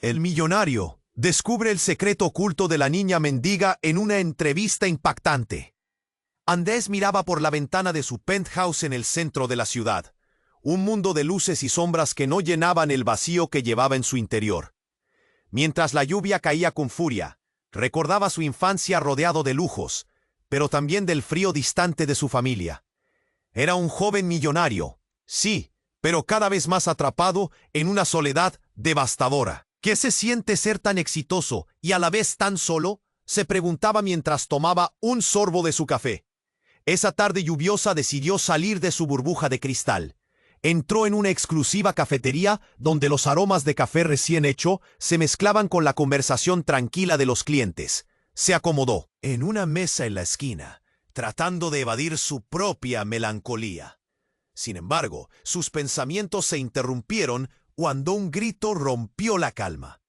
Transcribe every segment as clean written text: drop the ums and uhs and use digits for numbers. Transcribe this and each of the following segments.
El millonario descubre el secreto oculto de la niña mendiga en una entrevista impactante. Andrés miraba por la ventana de su penthouse en el centro de la ciudad, un mundo de luces y sombras que no llenaban el vacío que llevaba en su interior. Mientras la lluvia caía con furia, recordaba su infancia rodeado de lujos, pero también del frío distante de su familia. Era un joven millonario, sí, pero cada vez más atrapado en una soledad devastadora. ¿Qué se siente ser tan exitoso y a la vez tan solo?, se preguntaba mientras tomaba un sorbo de su café. Esa tarde lluviosa decidió salir de su burbuja de cristal. Entró en una exclusiva cafetería donde los aromas de café recién hecho se mezclaban con la conversación tranquila de los clientes. Se acomodó en una mesa en la esquina, tratando de evadir su propia melancolía. Sin embargo, sus pensamientos se interrumpieron cuando un grito rompió la calma.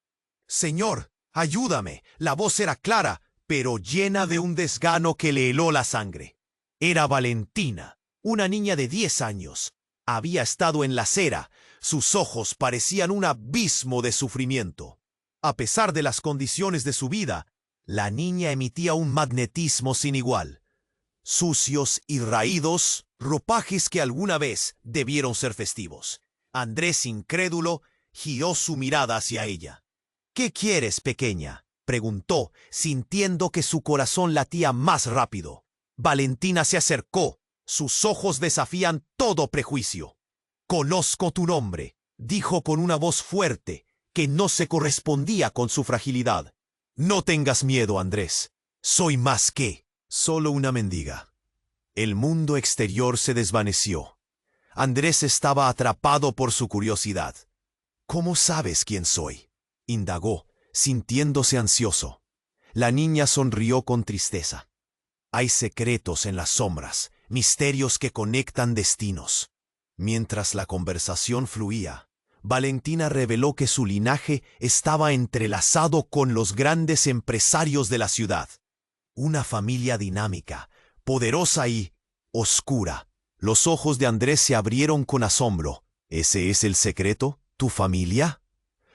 «Señor, ayúdame». La voz era clara, pero llena de un desgano que le heló la sangre. Era Valentina, una niña de 10 años. Había estado en la acera. Sus ojos parecían un abismo de sufrimiento. A pesar de las condiciones de su vida, la niña emitía un magnetismo sin igual. Sucios y raídos, ropajes que alguna vez debieron ser festivos. Andrés, incrédulo, giró su mirada hacia ella. «¿Qué quieres, pequeña?», preguntó, sintiendo que su corazón latía más rápido. Valentina se acercó. Sus ojos desafían todo prejuicio. «Conozco tu nombre», dijo con una voz fuerte que no se correspondía con su fragilidad. «No tengas miedo, Andrés. Soy más que solo una mendiga». El mundo exterior se desvaneció. Andrés estaba atrapado por su curiosidad. «¿Cómo sabes quién soy?», indagó, sintiéndose ansioso. La niña sonrió con tristeza. «Hay secretos en las sombras, misterios que conectan destinos». Mientras la conversación fluía, Valentina reveló que su linaje estaba entrelazado con los grandes empresarios de la ciudad. Una familia dinámica, poderosa y oscura. Los ojos de Andrés se abrieron con asombro. «¿Ese es el secreto? ¿Tu familia?».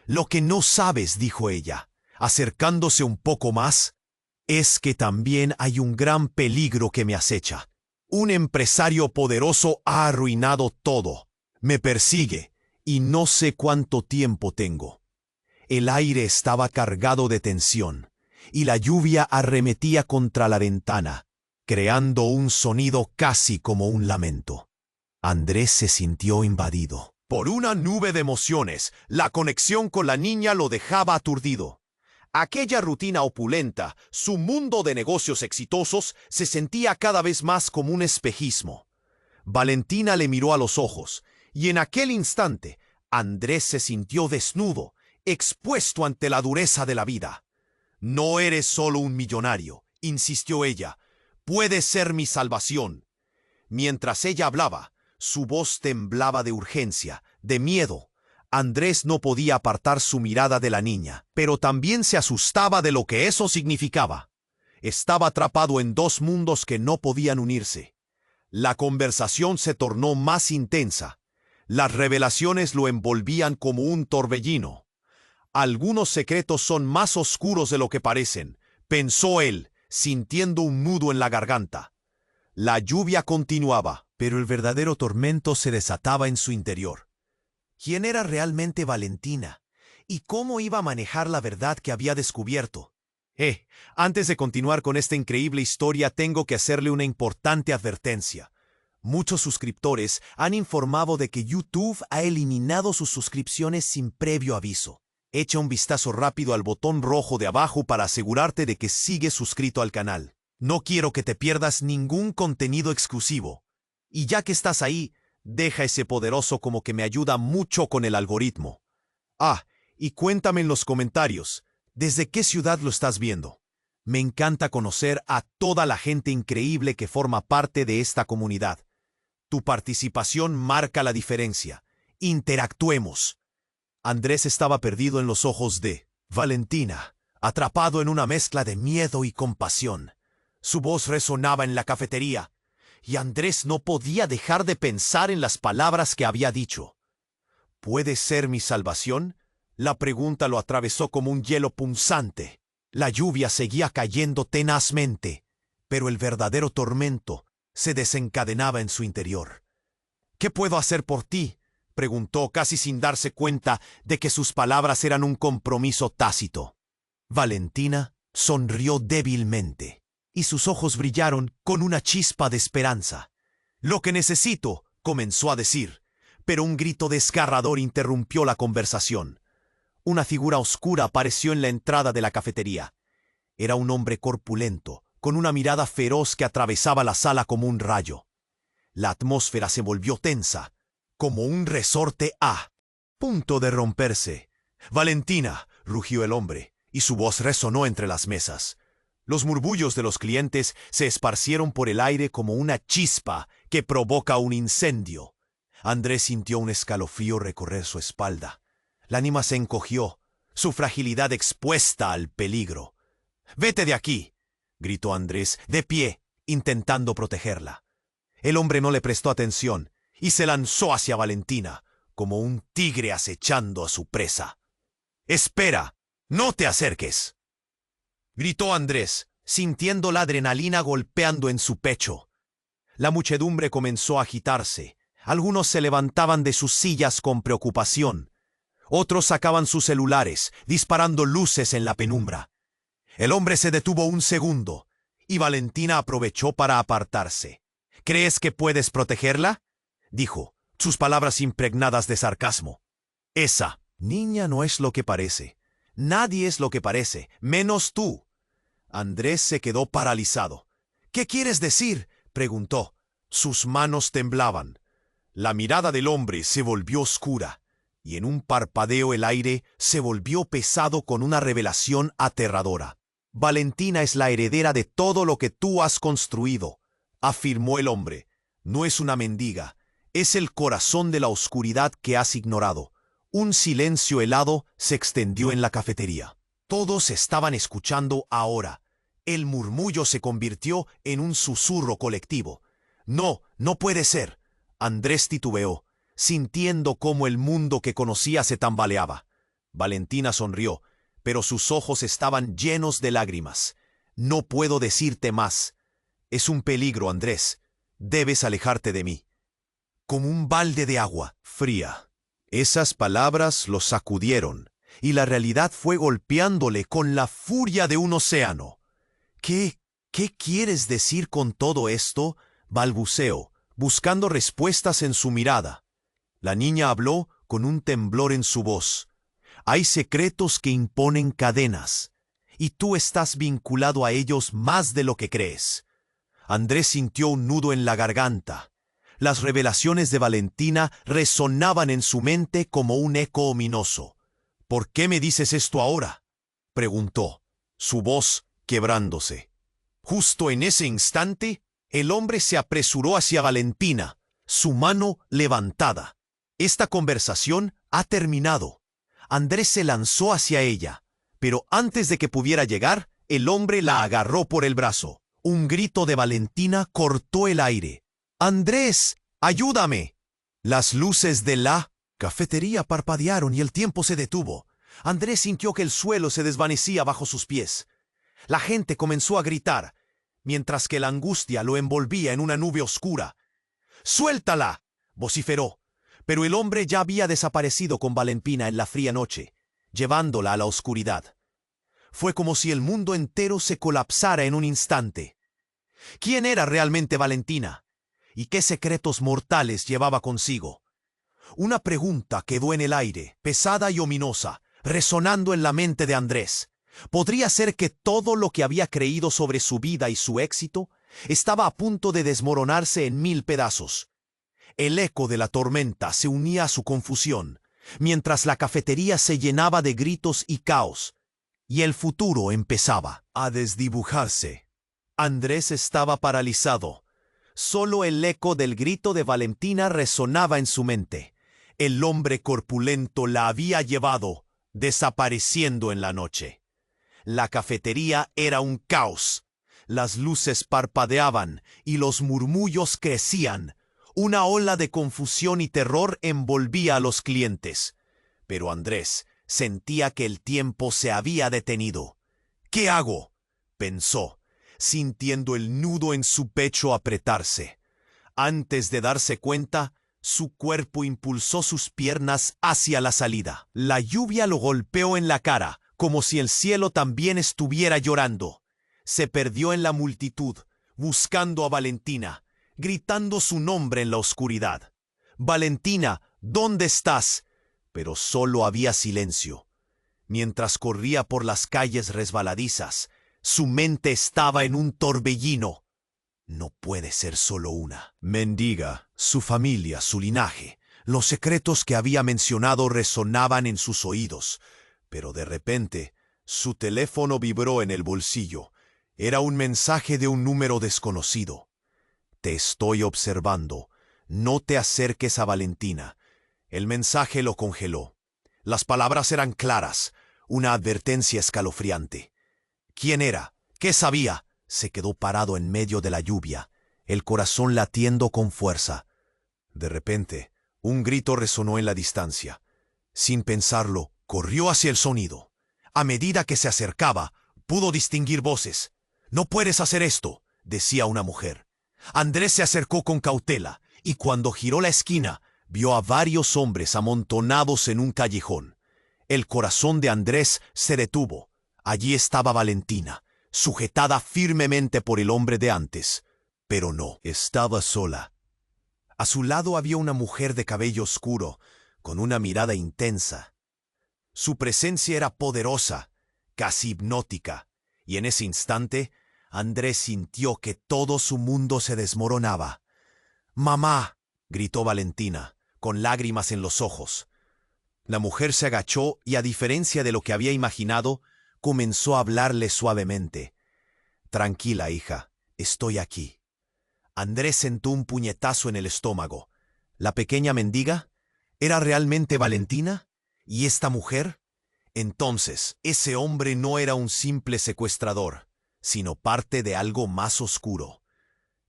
«Lo que no sabes», dijo ella, acercándose un poco más, «es que también hay un gran peligro que me acecha. Un empresario poderoso ha arruinado todo. Me persigue y no sé cuánto tiempo tengo». El aire estaba cargado de tensión y la lluvia arremetía contra la ventana, creando un sonido casi como un lamento. Andrés se sintió invadido por una nube de emociones. La conexión con la niña lo dejaba aturdido. Aquella rutina opulenta, su mundo de negocios exitosos, se sentía cada vez más como un espejismo. Valentina le miró a los ojos, y en aquel instante, Andrés se sintió desnudo, expuesto ante la dureza de la vida. «No eres solo un millonario», insistió ella. «Puedes ser mi salvación». Mientras ella hablaba, su voz temblaba de urgencia, de miedo. Andrés no podía apartar su mirada de la niña, pero también se asustaba de lo que eso significaba. Estaba atrapado en dos mundos que no podían unirse. La conversación se tornó más intensa. Las revelaciones lo envolvían como un torbellino. «Algunos secretos son más oscuros de lo que parecen», pensó él, sintiendo un nudo en la garganta. La lluvia continuaba, pero el verdadero tormento se desataba en su interior. ¿Quién era realmente Valentina? ¿Y cómo iba a manejar la verdad que había descubierto? Antes de continuar con esta increíble historia, tengo que hacerle una importante advertencia. Muchos suscriptores han informado de que YouTube ha eliminado sus suscripciones sin previo aviso. Echa un vistazo rápido al botón rojo de abajo para asegurarte de que sigues suscrito al canal. No quiero que te pierdas ningún contenido exclusivo. Y ya que estás ahí, deja ese poderoso como que me ayuda mucho con el algoritmo. Y cuéntame en los comentarios, ¿desde qué ciudad lo estás viendo? Me encanta conocer a toda la gente increíble que forma parte de esta comunidad. Tu participación marca la diferencia. Interactuemos. Andrés estaba perdido en los ojos de Valentina, atrapado en una mezcla de miedo y compasión. Su voz resonaba en la cafetería, y Andrés no podía dejar de pensar en las palabras que había dicho. «¿Puedes ser mi salvación?», La pregunta lo atravesó como un hielo punzante. La lluvia seguía cayendo tenazmente, pero el verdadero tormento se desencadenaba en su interior. ¿Qué puedo hacer por ti?, preguntó, casi sin darse cuenta de que sus palabras eran un compromiso tácito. Valentina sonrió débilmente, y sus ojos brillaron con una chispa de esperanza. «Lo que necesito», comenzó a decir, pero un grito desgarrador interrumpió la conversación. Una figura oscura apareció en la entrada de la cafetería. Era un hombre corpulento, con una mirada feroz que atravesaba la sala como un rayo. La atmósfera se volvió tensa, como un resorte a punto de romperse. «Valentina», rugió el hombre, y su voz resonó entre las mesas. Los murmullos de los clientes se esparcieron por el aire como una chispa que provoca un incendio. Andrés sintió un escalofrío recorrer su espalda. La anima se encogió, su fragilidad expuesta al peligro. «Vete de aquí», gritó Andrés, de pie, intentando protegerla. El hombre no le prestó atención y se lanzó hacia Valentina, como un tigre acechando a su presa. «Espera, no te acerques», gritó Andrés, sintiendo la adrenalina golpeando en su pecho. La muchedumbre comenzó a agitarse. Algunos se levantaban de sus sillas con preocupación. Otros sacaban sus celulares, disparando luces en la penumbra. El hombre se detuvo un segundo, y Valentina aprovechó para apartarse. «¿Crees que puedes protegerla?», dijo, sus palabras impregnadas de sarcasmo. «Esa niña no es lo que parece. Nadie es lo que parece, menos tú». Andrés se quedó paralizado. «¿Qué quieres decir?», preguntó. Sus manos temblaban. La mirada del hombre se volvió oscura, y en un parpadeo el aire se volvió pesado con una revelación aterradora. «Valentina es la heredera de todo lo que tú has construido», afirmó el hombre. «No es una mendiga, es el corazón de la oscuridad que has ignorado». Un silencio helado se extendió en la cafetería. Todos estaban escuchando ahora. El murmullo se convirtió en un susurro colectivo. «No, no puede ser», Andrés titubeó, sintiendo cómo el mundo que conocía se tambaleaba. Valentina sonrió, pero sus ojos estaban llenos de lágrimas. «No puedo decirte más. Es un peligro, Andrés. Debes alejarte de mí». Como un balde de agua fría. Esas palabras lo sacudieron, y la realidad fue golpeándole con la furia de un océano. ¿Qué quieres decir con todo esto?», balbuceó, buscando respuestas en su mirada. La niña habló con un temblor en su voz. «Hay secretos que imponen cadenas, y tú estás vinculado a ellos más de lo que crees». Andrés sintió un nudo en la garganta. Las revelaciones de Valentina resonaban en su mente como un eco ominoso. «¿Por qué me dices esto ahora?», preguntó, su voz quebrándose. Justo en ese instante, el hombre se apresuró hacia Valentina, su mano levantada. «Esta conversación ha terminado». Andrés se lanzó hacia ella, pero antes de que pudiera llegar, el hombre la agarró por el brazo. Un grito de Valentina cortó el aire. «¡Andrés, ayúdame!». Las luces de la cafetería parpadearon y el tiempo se detuvo. Andrés sintió que el suelo se desvanecía bajo sus pies. La gente comenzó a gritar, mientras que la angustia lo envolvía en una nube oscura. «¡Suéltala!», vociferó, pero el hombre ya había desaparecido con Valentina en la fría noche, llevándola a la oscuridad. Fue como si el mundo entero se colapsara en un instante. ¿Quién era realmente Valentina? ¿Y qué secretos mortales llevaba consigo? Una pregunta quedó en el aire, pesada y ominosa, resonando en la mente de Andrés. ¿Podría ser que todo lo que había creído sobre su vida y su éxito estaba a punto de desmoronarse en 1000 pedazos? El eco de la tormenta se unía a su confusión, mientras la cafetería se llenaba de gritos y caos, y el futuro empezaba a desdibujarse. Andrés estaba paralizado. Solo el eco del grito de Valentina resonaba en su mente. El hombre corpulento la había llevado, desapareciendo en la noche. La cafetería era un caos. Las luces parpadeaban y los murmullos crecían. Una ola de confusión y terror envolvía a los clientes. Pero Andrés Sentía que el tiempo se había detenido. ¿Qué hago?, pensó, sintiendo el nudo en su pecho apretarse. Antes de darse cuenta, su cuerpo impulsó sus piernas hacia la salida. La lluvia lo golpeó en la cara, como si el cielo también estuviera llorando. Se perdió en la multitud, buscando a Valentina, gritando su nombre en la oscuridad. «Valentina, ¿dónde estás?». Pero solo había silencio. Mientras corría por las calles resbaladizas, su mente estaba en un torbellino. No puede ser solo una mendiga. Su familia, su linaje, los secretos que había mencionado resonaban en sus oídos. Pero de repente, su teléfono vibró en el bolsillo. Era un mensaje de un número desconocido. «Te estoy observando. No te acerques a Valentina». El mensaje lo congeló. Las palabras eran claras, una advertencia escalofriante. ¿Quién era? ¿Qué sabía? Se quedó parado en medio de la lluvia, el corazón latiendo con fuerza. De repente, un grito resonó en la distancia. Sin pensarlo, corrió hacia el sonido. A medida que se acercaba, pudo distinguir voces. «No puedes hacer esto», decía una mujer. Andrés se acercó con cautela, y cuando giró la esquina, vio a varios hombres amontonados en un callejón. El corazón de Andrés se detuvo. Allí estaba Valentina, sujetada firmemente por el hombre de antes. Pero no, estaba sola. A su lado había una mujer de cabello oscuro, con una mirada intensa. Su presencia era poderosa, casi hipnótica, y en ese instante, Andrés sintió que todo su mundo se desmoronaba. «¡Mamá!», gritó Valentina, con lágrimas en los ojos. La mujer se agachó y, a diferencia de lo que había imaginado, comenzó a hablarle suavemente. «Tranquila, hija, estoy aquí». Andrés sentó un puñetazo en el estómago. ¿La pequeña mendiga? ¿Era realmente Valentina? ¿Y esta mujer? Entonces, ese hombre no era un simple secuestrador, sino parte de algo más oscuro.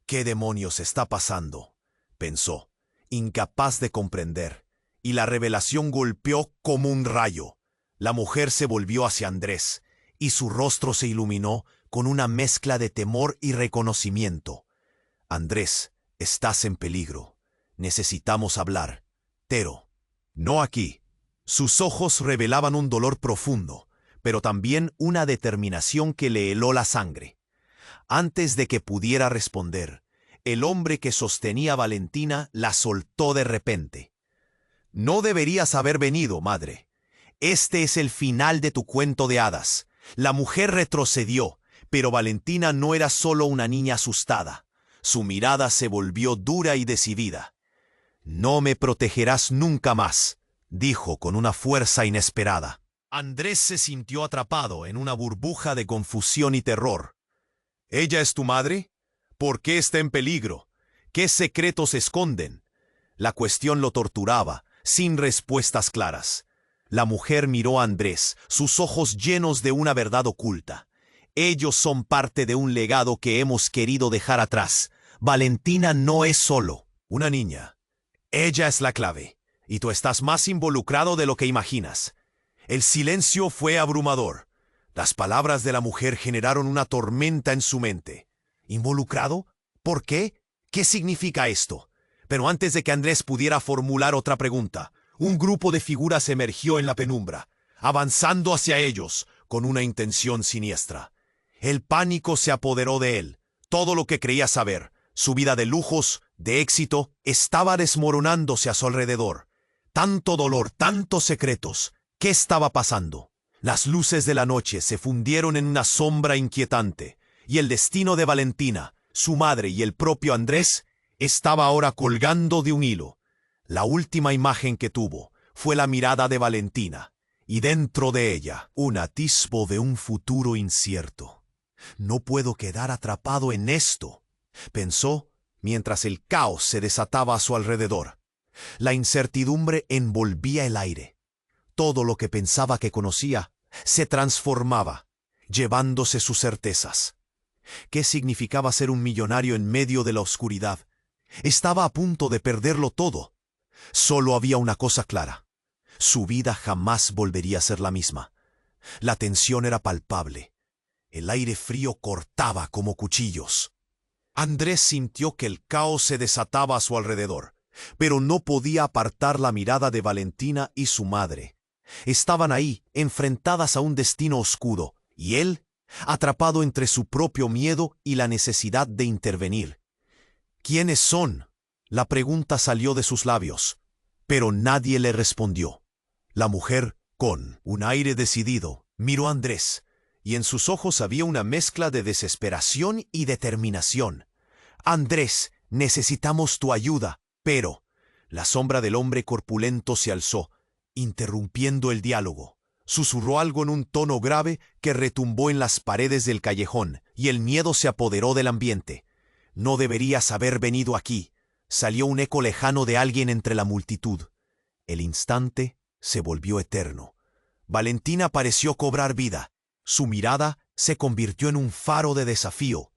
«¿Qué demonios está pasando?», pensó, incapaz de comprender, y la revelación golpeó como un rayo. La mujer se volvió hacia Andrés, y su rostro se iluminó con una mezcla de temor y reconocimiento. «Andrés, estás en peligro. Necesitamos hablar. Pero, no aquí». Sus ojos revelaban un dolor profundo, pero también una determinación que le heló la sangre. Antes de que pudiera responder, el hombre que sostenía a Valentina la soltó de repente. «No deberías haber venido, madre. Este es el final de tu cuento de hadas». La mujer retrocedió, pero Valentina no era solo una niña asustada. Su mirada se volvió dura y decidida. «No me protegerás nunca más», dijo con una fuerza inesperada. Andrés se sintió atrapado en una burbuja de confusión y terror. «¿Ella es tu madre? ¿Por qué está en peligro? ¿Qué secretos esconden?». La cuestión lo torturaba, sin respuestas claras. La mujer miró a Andrés, sus ojos llenos de una verdad oculta. «Ellos son parte de un legado que hemos querido dejar atrás. Valentina no es solo una niña. Ella es la clave, y tú estás más involucrado de lo que imaginas». El silencio fue abrumador. Las palabras de la mujer generaron una tormenta en su mente. ¿Involucrado? ¿Por qué? ¿Qué significa esto? Pero antes de que Andrés pudiera formular otra pregunta, un grupo de figuras emergió en la penumbra, avanzando hacia ellos con una intención siniestra. El pánico se apoderó de él. Todo lo que creía saber, su vida de lujos, de éxito, estaba desmoronándose a su alrededor. Tanto dolor, tantos secretos. ¿Qué estaba pasando? Las luces de la noche se fundieron en una sombra inquietante, y el destino de Valentina, su madre y el propio Andrés estaba ahora colgando de un hilo. La última imagen que tuvo fue la mirada de Valentina, y dentro de ella un atisbo de un futuro incierto. «No puedo quedar atrapado en esto», pensó mientras el caos se desataba a su alrededor. La incertidumbre envolvía el aire. Todo lo que pensaba que conocía se transformaba, llevándose sus certezas. ¿Qué significaba ser un millonario en medio de la oscuridad? Estaba a punto de perderlo todo. Solo había una cosa clara. Su vida jamás volvería a ser la misma. La tensión era palpable. El aire frío cortaba como cuchillos. Andrés sintió que el caos se desataba a su alrededor, pero no podía apartar la mirada de Valentina y su madre. Estaban ahí, enfrentadas a un destino oscuro, y él, atrapado entre su propio miedo y la necesidad de intervenir. ¿Quiénes son? La pregunta salió de sus labios, pero nadie le respondió. La mujer, con un aire decidido, miró a Andrés, y en sus ojos había una mezcla de desesperación y determinación. Andrés, necesitamos tu ayuda, pero... La sombra del hombre corpulento se alzó, interrumpiendo el diálogo. Susurró algo en un tono grave que retumbó en las paredes del callejón, y el miedo se apoderó del ambiente. No deberías haber venido aquí. Salió un eco lejano de alguien entre la multitud. El instante se volvió eterno. Valentina pareció cobrar vida. Su mirada se convirtió en un faro de desafío.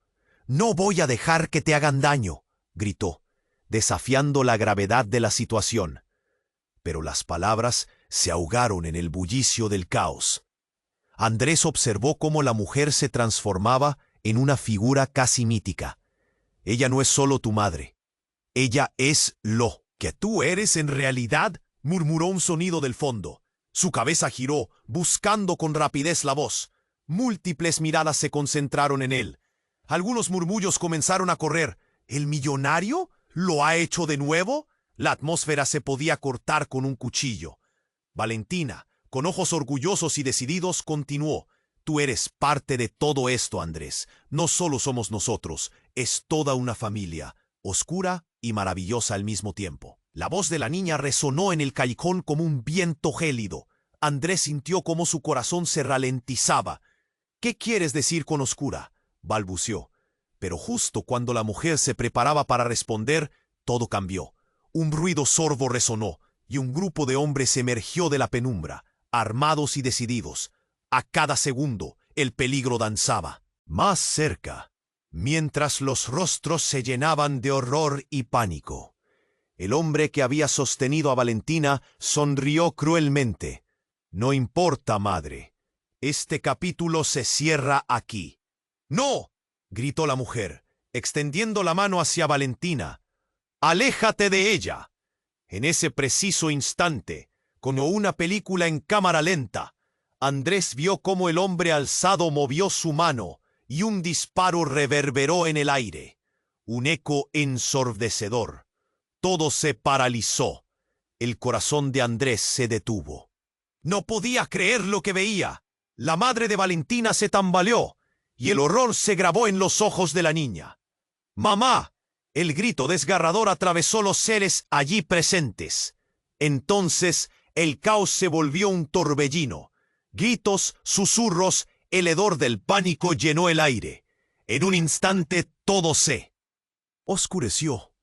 «No voy a dejar que te hagan daño», gritó, desafiando la gravedad de la situación. Pero las palabras se ahogaron en el bullicio del caos. Andrés observó cómo la mujer se transformaba en una figura casi mítica. «Ella no es solo tu madre. Ella es lo que tú eres en realidad», murmuró un sonido del fondo. Su cabeza giró, buscando con rapidez la voz. Múltiples miradas se concentraron en él. Algunos murmullos comenzaron a correr. ¿El millonario? ¿Lo ha hecho de nuevo? La atmósfera se podía cortar con un cuchillo. Valentina, con ojos orgullosos y decididos, continuó. «Tú eres parte de todo esto, Andrés. No solo somos nosotros, es toda una familia, oscura y maravillosa al mismo tiempo». La voz de la niña resonó en el callejón como un viento gélido. Andrés sintió cómo su corazón se ralentizaba. «¿Qué quieres decir con oscura?», balbuceó. Pero justo cuando la mujer se preparaba para responder, todo cambió. Un ruido sordo resonó, y un grupo de hombres emergió de la penumbra, armados y decididos. A cada segundo, el peligro danzaba. Más cerca, mientras los rostros se llenaban de horror y pánico. El hombre que había sostenido a Valentina sonrió cruelmente. «No importa, madre. Este capítulo se cierra aquí». «¡No!», gritó la mujer, extendiendo la mano hacia Valentina. «¡Aléjate de ella!». En ese preciso instante, como una película en cámara lenta, Andrés vio cómo el hombre alzado movió su mano y un disparo reverberó en el aire. Un eco ensordecedor. Todo se paralizó. El corazón de Andrés se detuvo. No podía creer lo que veía. La madre de Valentina se tambaleó, y el horror se grabó en los ojos de la niña. «¡Mamá!». El grito desgarrador atravesó los seres allí presentes. Entonces el caos se volvió un torbellino. Gritos, susurros, el hedor del pánico llenó el aire. En un instante todo se oscureció.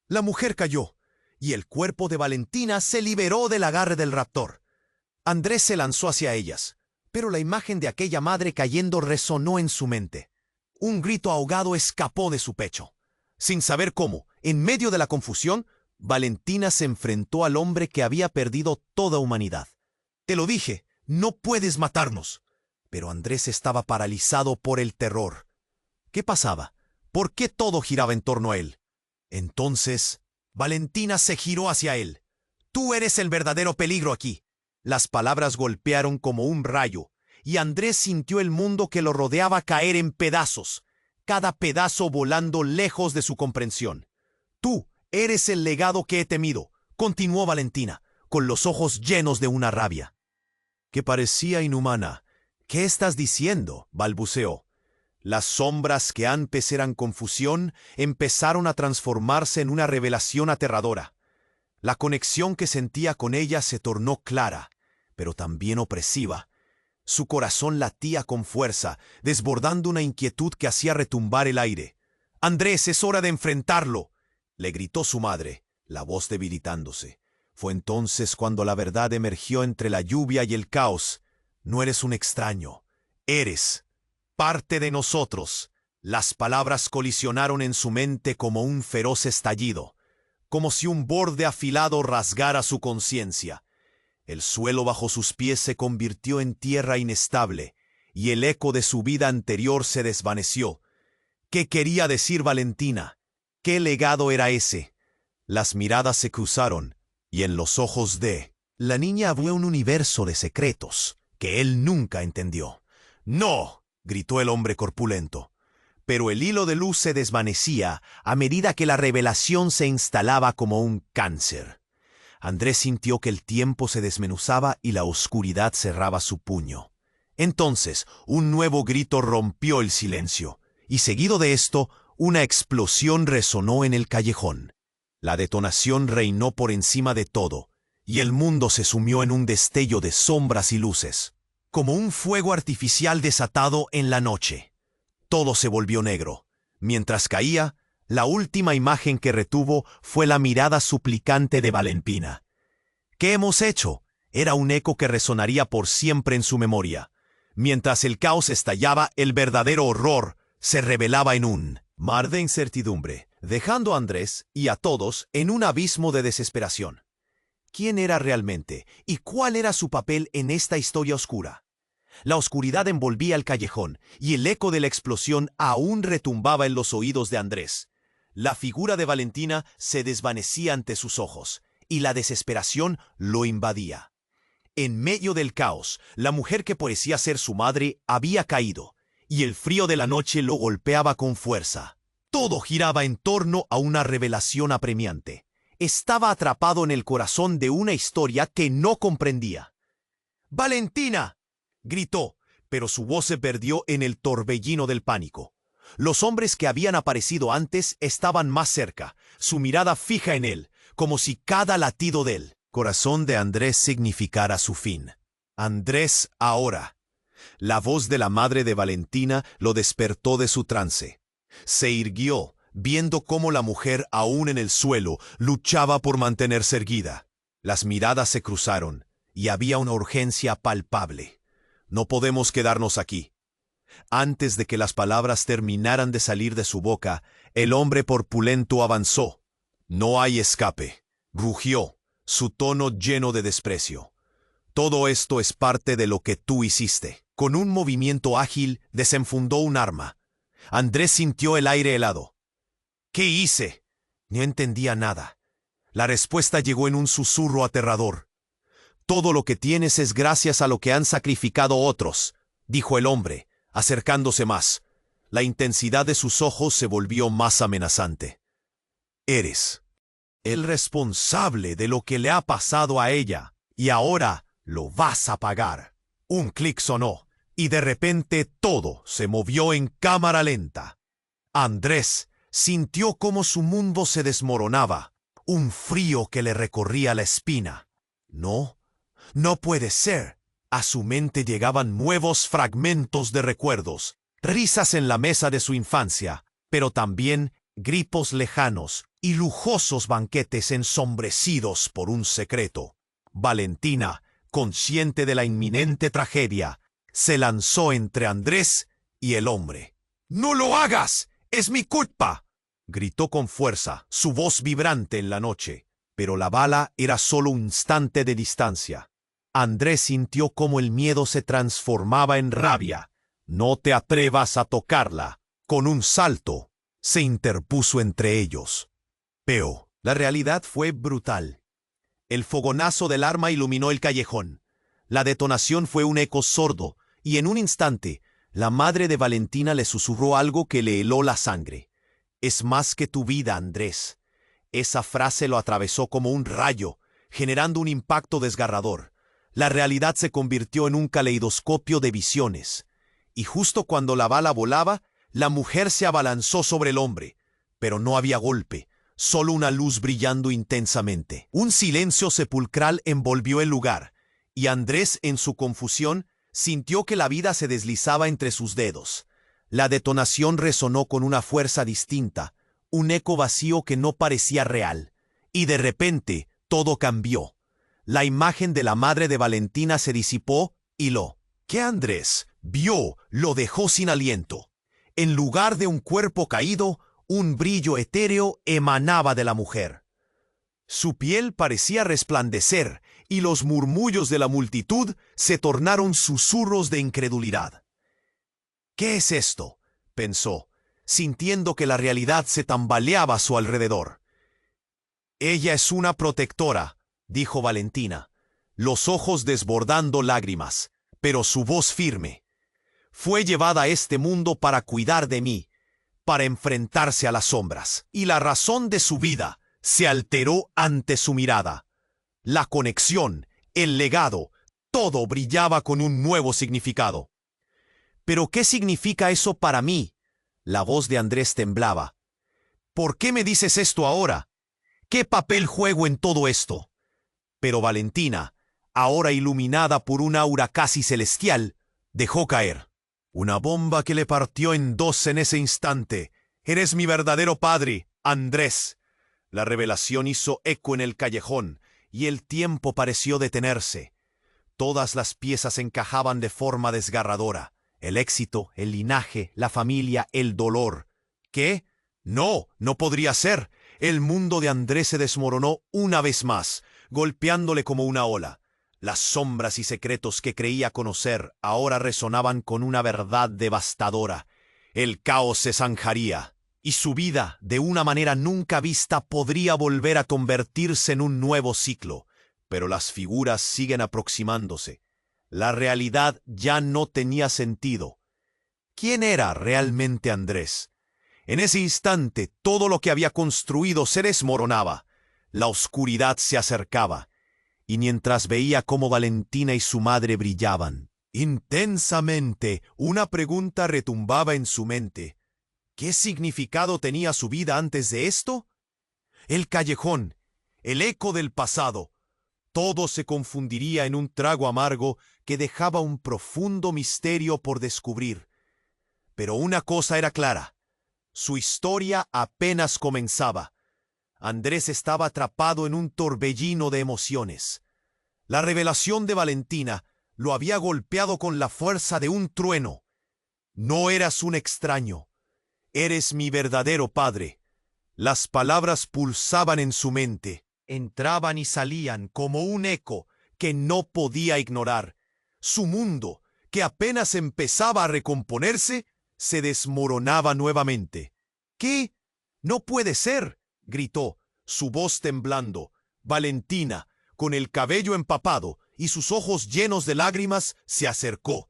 La mujer cayó, y el cuerpo de Valentina se liberó del agarre del raptor. Andrés se lanzó hacia ellas, pero la imagen de aquella madre cayendo resonó en su mente. Un grito ahogado escapó de su pecho. Sin saber cómo, en medio de la confusión, Valentina se enfrentó al hombre que había perdido toda humanidad. «Te lo dije, no puedes matarnos». Pero Andrés estaba paralizado por el terror. ¿Qué pasaba? ¿Por qué todo giraba en torno a él? Entonces, Valentina se giró hacia él. «Tú eres el verdadero peligro aquí». Las palabras golpearon como un rayo, y Andrés sintió el mundo que lo rodeaba caer en pedazos, cada pedazo volando lejos de su comprensión. «Tú eres el legado que he temido», continuó Valentina, con los ojos llenos de una rabia que parecía inhumana. «¿Qué estás diciendo?», balbuceó. Las sombras que antes eran confusión empezaron a transformarse en una revelación aterradora. La conexión que sentía con ella se tornó clara, pero también opresiva. Su corazón latía con fuerza, desbordando una inquietud que hacía retumbar el aire. «Andrés, es hora de enfrentarlo», le gritó su madre, la voz debilitándose. Fue entonces cuando la verdad emergió entre la lluvia y el caos. «No eres un extraño, eres parte de nosotros». Las palabras colisionaron en su mente como un feroz estallido, como si un borde afilado rasgara su conciencia. El suelo bajo sus pies se convirtió en tierra inestable, y el eco de su vida anterior se desvaneció. ¿Qué quería decir Valentina? ¿Qué legado era ese? Las miradas se cruzaron, y en los ojos de la niña había un universo de secretos que él nunca entendió. ¡No!, gritó el hombre corpulento. Pero el hilo de luz se desvanecía a medida que la revelación se instalaba como un cáncer. Andrés sintió que el tiempo se desmenuzaba y la oscuridad cerraba su puño. Entonces, un nuevo grito rompió el silencio, y seguido de esto, una explosión resonó en el callejón. La detonación reinó por encima de todo, y el mundo se sumió en un destello de sombras y luces, como un fuego artificial desatado en la noche. Todo se volvió negro. Mientras caía, la última imagen que retuvo fue la mirada suplicante de Valentina. ¿Qué hemos hecho? Era un eco que resonaría por siempre en su memoria. Mientras el caos estallaba, el verdadero horror se revelaba en un mar de incertidumbre, dejando a Andrés y a todos en un abismo de desesperación. ¿Quién era realmente y cuál era su papel en esta historia oscura? La oscuridad envolvía el callejón y el eco de la explosión aún retumbaba en los oídos de Andrés. La figura de Valentina se desvanecía ante sus ojos y la desesperación lo invadía. En medio del caos, la mujer que parecía ser su madre había caído, y el frío de la noche lo golpeaba con fuerza. Todo giraba en torno a una revelación apremiante. Estaba atrapado en el corazón de una historia que no comprendía. ¡Valentina!, gritó, pero su voz se perdió en el torbellino del pánico. Los hombres que habían aparecido antes estaban más cerca, su mirada fija en él, como si cada latido del corazón de Andrés significara su fin. Andrés ahora. La voz de la madre de Valentina lo despertó de su trance. Se irguió, viendo cómo la mujer, aún en el suelo, luchaba por mantenerse erguida. Las miradas se cruzaron, y había una urgencia palpable. No podemos quedarnos aquí. Antes de que las palabras terminaran de salir de su boca, el hombre corpulento avanzó. No hay escape, rugió, su tono lleno de desprecio. Todo esto es parte de lo que tú hiciste. Con un movimiento ágil, desenfundó un arma. Andrés sintió el aire helado. ¿Qué hice? No entendía nada. La respuesta llegó en un susurro aterrador. Todo lo que tienes es gracias a lo que han sacrificado otros, dijo el hombre, acercándose más. La intensidad de sus ojos se volvió más amenazante. Eres el responsable de lo que le ha pasado a ella, y ahora lo vas a pagar. Un clic sonó, y de repente todo se movió en cámara lenta. Andrés sintió cómo su mundo se desmoronaba, un frío que le recorría la espina. No puede ser. A su mente llegaban nuevos fragmentos de recuerdos, risas en la mesa de su infancia, pero también gritos lejanos y lujosos banquetes ensombrecidos por un secreto. Valentina, consciente de la inminente tragedia, se lanzó entre Andrés y el hombre. ¡No lo hagas! ¡Es mi culpa!, gritó con fuerza, su voz vibrante en la noche, pero la bala era solo un instante de distancia. Andrés sintió cómo el miedo se transformaba en rabia. «No te atrevas a tocarla». Con un salto, se interpuso entre ellos. Pero la realidad fue brutal. El fogonazo del arma iluminó el callejón. La detonación fue un eco sordo, y en un instante, la madre de Valentina le susurró algo que le heló la sangre. «Es más que tu vida, Andrés». Esa frase lo atravesó como un rayo, generando un impacto desgarrador. La realidad se convirtió en un caleidoscopio de visiones. Y justo cuando la bala volaba, la mujer se abalanzó sobre el hombre. Pero no había golpe, solo una luz brillando intensamente. Un silencio sepulcral envolvió el lugar, y Andrés, en su confusión, sintió que la vida se deslizaba entre sus dedos. La detonación resonó con una fuerza distinta, un eco vacío que no parecía real. Y de repente, todo cambió. La imagen de la madre de Valentina se disipó y lo que Andrés vio lo dejó sin aliento. En lugar de un cuerpo caído, un brillo etéreo emanaba de la mujer. Su piel parecía resplandecer y los murmullos de la multitud se tornaron susurros de incredulidad. «¿Qué es esto?», pensó, sintiendo que la realidad se tambaleaba a su alrededor. «Ella es una protectora», dijo Valentina, los ojos desbordando lágrimas, pero su voz firme. «Fue llevada a este mundo para cuidar de mí, para enfrentarse a las sombras, y la razón de su vida se alteró ante su mirada. La conexión, el legado, todo brillaba con un nuevo significado». «¿Pero qué significa eso para mí?», la voz de Andrés temblaba. «¿Por qué me dices esto ahora? ¿Qué papel juego en todo esto?». Pero Valentina, ahora iluminada por un aura casi celestial, dejó caer una bomba que le partió en dos en ese instante. «Eres mi verdadero padre, Andrés». La revelación hizo eco en el callejón, y el tiempo pareció detenerse. Todas las piezas encajaban de forma desgarradora. El éxito, el linaje, la familia, el dolor. ¿Qué? No, no podría ser. El mundo de Andrés se desmoronó una vez más, golpeándole como una ola. Las sombras y secretos que creía conocer ahora resonaban con una verdad devastadora. El caos se zanjaría, y su vida, de una manera nunca vista, podría volver a convertirse en un nuevo ciclo. Pero las figuras siguen aproximándose. La realidad ya no tenía sentido. ¿Quién era realmente Andrés? En ese instante, todo lo que había construido se desmoronaba. La oscuridad se acercaba, y mientras veía cómo Valentina y su madre brillaban intensamente, una pregunta retumbaba en su mente. ¿Qué significado tenía su vida antes de esto? El callejón, el eco del pasado, todo se confundiría en un trago amargo que dejaba un profundo misterio por descubrir. Pero una cosa era clara: su historia apenas comenzaba. Andrés estaba atrapado en un torbellino de emociones. La revelación de Valentina lo había golpeado con la fuerza de un trueno. «No eras un extraño. Eres mi verdadero padre». Las palabras pulsaban en su mente, entraban y salían como un eco que no podía ignorar. Su mundo, que apenas empezaba a recomponerse, se desmoronaba nuevamente. «¿Qué? No puede ser», gritó, su voz temblando. Valentina, con el cabello empapado y sus ojos llenos de lágrimas, se acercó.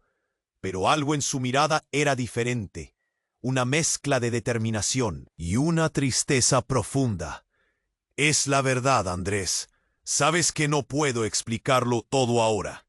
Pero algo en su mirada era diferente, una mezcla de determinación y una tristeza profunda. «Es la verdad, Andrés. Sabes que no puedo explicarlo todo ahora».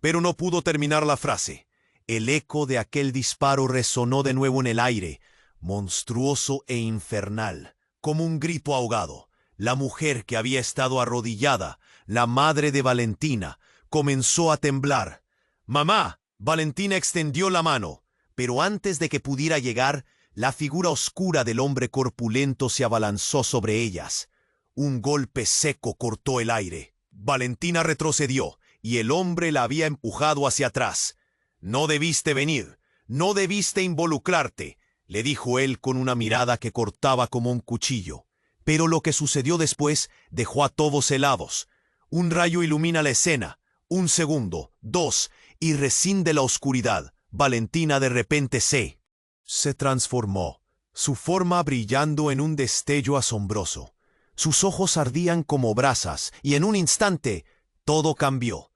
Pero no pudo terminar la frase. El eco de aquel disparo resonó de nuevo en el aire, monstruoso e infernal, como un grito ahogado. La mujer que había estado arrodillada, la madre de Valentina, comenzó a temblar. «¡Mamá!». Valentina extendió la mano, pero antes de que pudiera llegar, la figura oscura del hombre corpulento se abalanzó sobre ellas. Un golpe seco cortó el aire. Valentina retrocedió, y el hombre la había empujado hacia atrás. «No debiste venir, no debiste involucrarte», le dijo él con una mirada que cortaba como un cuchillo. Pero lo que sucedió después dejó a todos helados. Un rayo ilumina la escena. 1 segundo, 2, y rescinde la oscuridad. Valentina de repente se transformó, su forma brillando en un destello asombroso. Sus ojos ardían como brasas, y en un instante todo cambió.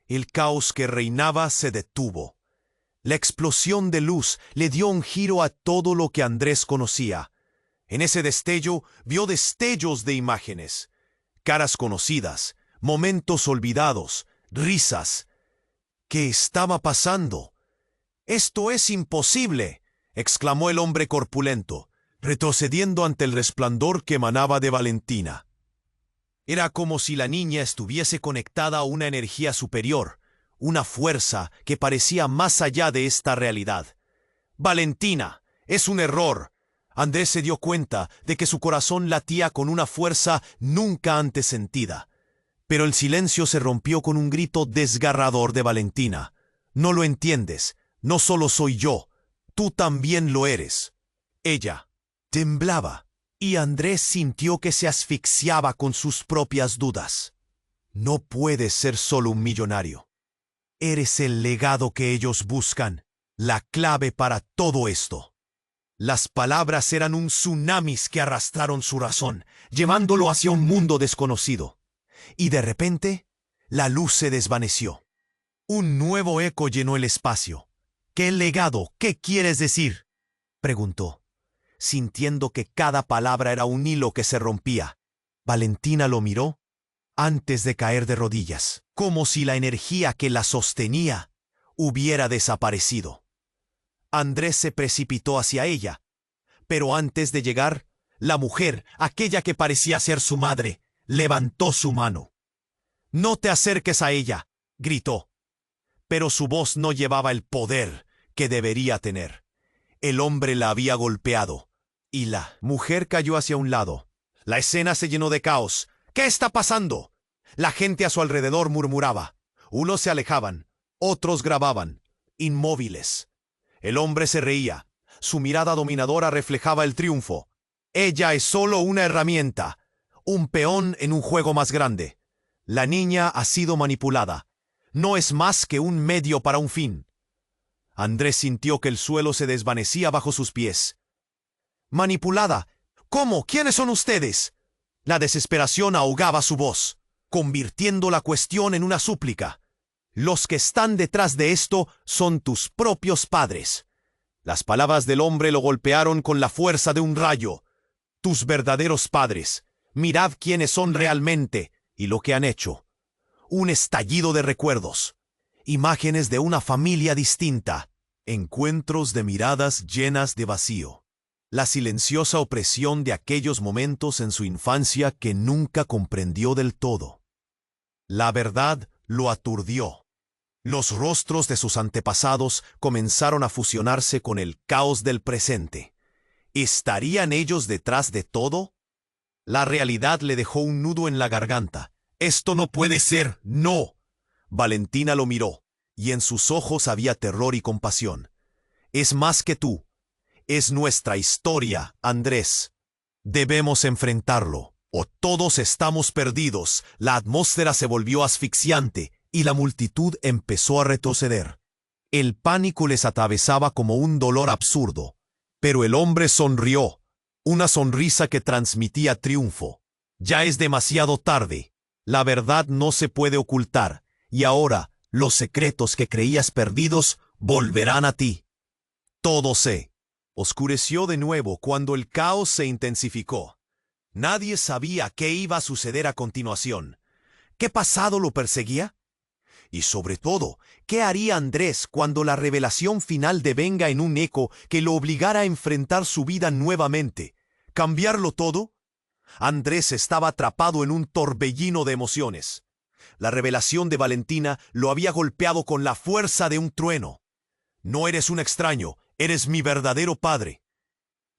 El caos que reinaba se detuvo. La explosión de luz le dio un giro a todo lo que Andrés conocía. En ese destello vio destellos de imágenes, caras conocidas, momentos olvidados, risas. ¿Qué estaba pasando? «Esto es imposible», exclamó el hombre corpulento, retrocediendo ante el resplandor que emanaba de Valentina. Era como si la niña estuviese conectada a una energía superior, una fuerza que parecía más allá de esta realidad. «Valentina, es un error». Andrés se dio cuenta de que su corazón latía con una fuerza nunca antes sentida. Pero el silencio se rompió con un grito desgarrador de Valentina. «No lo entiendes. No solo soy yo. Tú también lo eres». Ella temblaba, y Andrés sintió que se asfixiaba con sus propias dudas. No puedes ser solo un millonario. Eres el legado que ellos buscan, la clave para todo esto. Las palabras eran un tsunamis que arrastraron su razón, llevándolo hacia un mundo desconocido. Y de repente, la luz se desvaneció. Un nuevo eco llenó el espacio. ¿Qué legado? ¿Qué quieres decir?, preguntó, sintiendo que cada palabra era un hilo que se rompía. Valentina lo miró antes de caer de rodillas, como si la energía que la sostenía hubiera desaparecido. Andrés se precipitó hacia ella, pero antes de llegar, la mujer, aquella que parecía ser su madre, levantó su mano. «No te acerques a ella», gritó, pero su voz no llevaba el poder que debería tener. El hombre la había golpeado, y la mujer cayó hacia un lado. La escena se llenó de caos. ¿Qué está pasando? La gente a su alrededor murmuraba. Unos se alejaban, otros grababan, inmóviles. El hombre se reía. Su mirada dominadora reflejaba el triunfo. Ella es solo una herramienta, un peón en un juego más grande. La niña ha sido manipulada. No es más que un medio para un fin. Andrés sintió que el suelo se desvanecía bajo sus pies. ¿Manipulada? ¿Cómo? ¿Quiénes son ustedes? La desesperación ahogaba su voz, convirtiendo la cuestión en una súplica. Los que están detrás de esto son tus propios padres. Las palabras del hombre lo golpearon con la fuerza de un rayo. Tus verdaderos padres. Mirad quiénes son realmente y lo que han hecho. Un estallido de recuerdos. Imágenes de una familia distinta. Encuentros de miradas llenas de vacío. La silenciosa opresión de aquellos momentos en su infancia que nunca comprendió del todo. La verdad lo aturdió. Los rostros de sus antepasados comenzaron a fusionarse con el caos del presente. ¿Estarían ellos detrás de todo? La realidad le dejó un nudo en la garganta. «Esto no puede ser, no». Valentina lo miró, y en sus ojos había terror y compasión. «Es más que tú. Es nuestra historia, Andrés. Debemos enfrentarlo, o todos estamos perdidos». La atmósfera se volvió asfixiante, y la multitud empezó a retroceder. El pánico les atravesaba como un dolor absurdo. Pero el hombre sonrió, una sonrisa que transmitía triunfo. «Ya es demasiado tarde. La verdad no se puede ocultar, y ahora los secretos que creías perdidos volverán a ti». Todo se oscureció de nuevo cuando el caos se intensificó. Nadie sabía qué iba a suceder a continuación. ¿Qué pasado lo perseguía? Y sobre todo, ¿qué haría Andrés cuando la revelación final devenga en un eco que lo obligara a enfrentar su vida nuevamente? ¿Cambiarlo todo? Andrés estaba atrapado en un torbellino de emociones. La revelación de Valentina lo había golpeado con la fuerza de un trueno. «No eres un extraño, eres mi verdadero padre».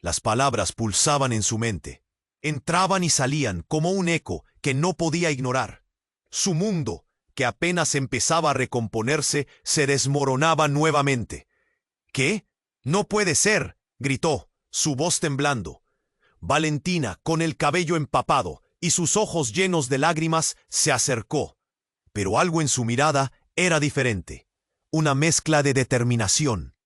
Las palabras pulsaban en su mente. Entraban y salían como un eco que no podía ignorar. Su mundo, que apenas empezaba a recomponerse, se desmoronaba nuevamente. «¿Qué? No puede ser», gritó, su voz temblando. Valentina, con el cabello empapado y sus ojos llenos de lágrimas, se acercó. Pero algo en su mirada era diferente. Una mezcla de determinación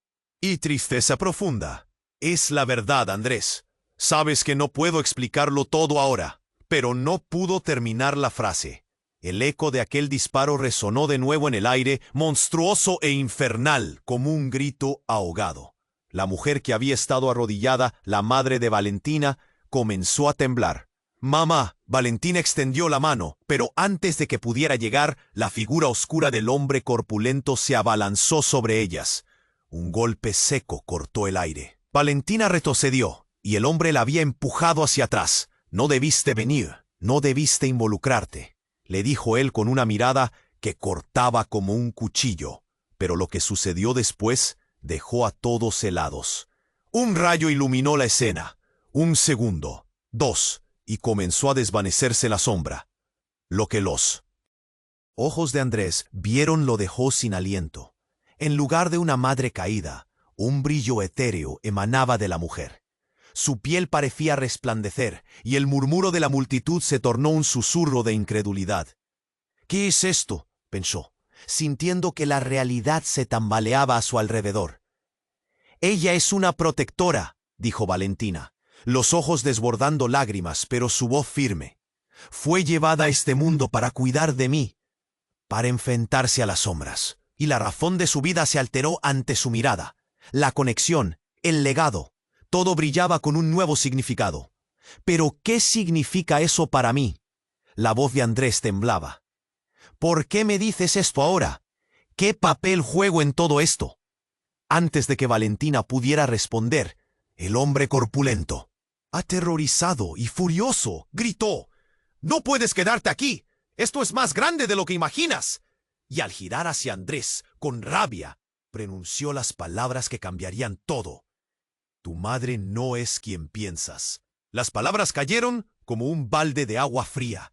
y tristeza profunda. «Es la verdad, Andrés. Sabes que no puedo explicarlo todo ahora». Pero no pudo terminar la frase. El eco de aquel disparo resonó de nuevo en el aire, monstruoso e infernal, como un grito ahogado. La mujer que había estado arrodillada, la madre de Valentina, comenzó a temblar. «Mamá». Valentina extendió la mano, pero antes de que pudiera llegar, la figura oscura del hombre corpulento se abalanzó sobre ellas. Un golpe seco cortó el aire. Valentina retrocedió, y el hombre la había empujado hacia atrás. «No debiste venir, no debiste involucrarte», le dijo él con una mirada que cortaba como un cuchillo. Pero lo que sucedió después dejó a todos helados. Un rayo iluminó la escena. 1 segundo, 2, y comenzó a desvanecerse la sombra. Lo que los ojos de Andrés vieron lo dejó sin aliento. En lugar de una madre caída, un brillo etéreo emanaba de la mujer. Su piel parecía resplandecer, y el murmuro de la multitud se tornó un susurro de incredulidad. ¿Qué es esto?, pensó, sintiendo que la realidad se tambaleaba a su alrededor. Ella es una protectora, dijo Valentina, los ojos desbordando lágrimas, pero su voz firme. Fue llevada a este mundo para cuidar de mí, para enfrentarse a las sombras, y la razón de su vida se alteró ante su mirada. La conexión, el legado, todo brillaba con un nuevo significado. ¿Pero qué significa eso para mí? La voz de Andrés temblaba. ¿Por qué me dices esto ahora? ¿Qué papel juego en todo esto? Antes de que Valentina pudiera responder, el hombre corpulento, aterrorizado y furioso, gritó: «¡No puedes quedarte aquí! ¡Esto es más grande de lo que imaginas!» Y al girar hacia Andrés, con rabia, pronunció las palabras que cambiarían todo. «Tu madre no es quien piensas». Las palabras cayeron como un balde de agua fría.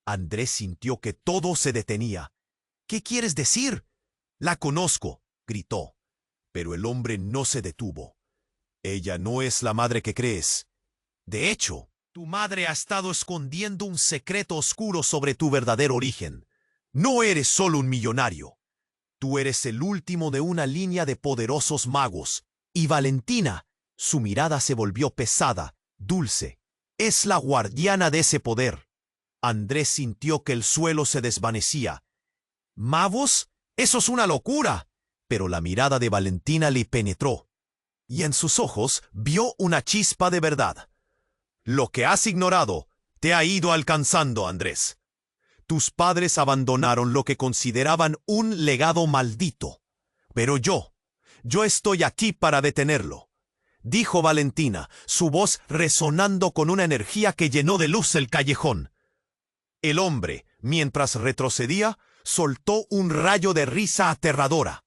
Andrés sintió que todo se detenía. «¿Qué quieres decir?» «La conozco», gritó. Pero el hombre no se detuvo. «Ella no es la madre que crees. De hecho, tu madre ha estado escondiendo un secreto oscuro sobre tu verdadero origen. No eres solo un millonario. Tú eres el último de una línea de poderosos magos. Y Valentina», su mirada se volvió pesada, dulce, «es la guardiana de ese poder». Andrés sintió que el suelo se desvanecía. «¿Magos? ¡Eso es una locura!» Pero la mirada de Valentina le penetró, y en sus ojos vio una chispa de verdad. «Lo que has ignorado te ha ido alcanzando, Andrés. Tus padres abandonaron lo que consideraban un legado maldito. Pero yo estoy aquí para detenerlo», dijo Valentina, su voz resonando con una energía que llenó de luz el callejón. El hombre, mientras retrocedía, soltó un rayo de risa aterradora.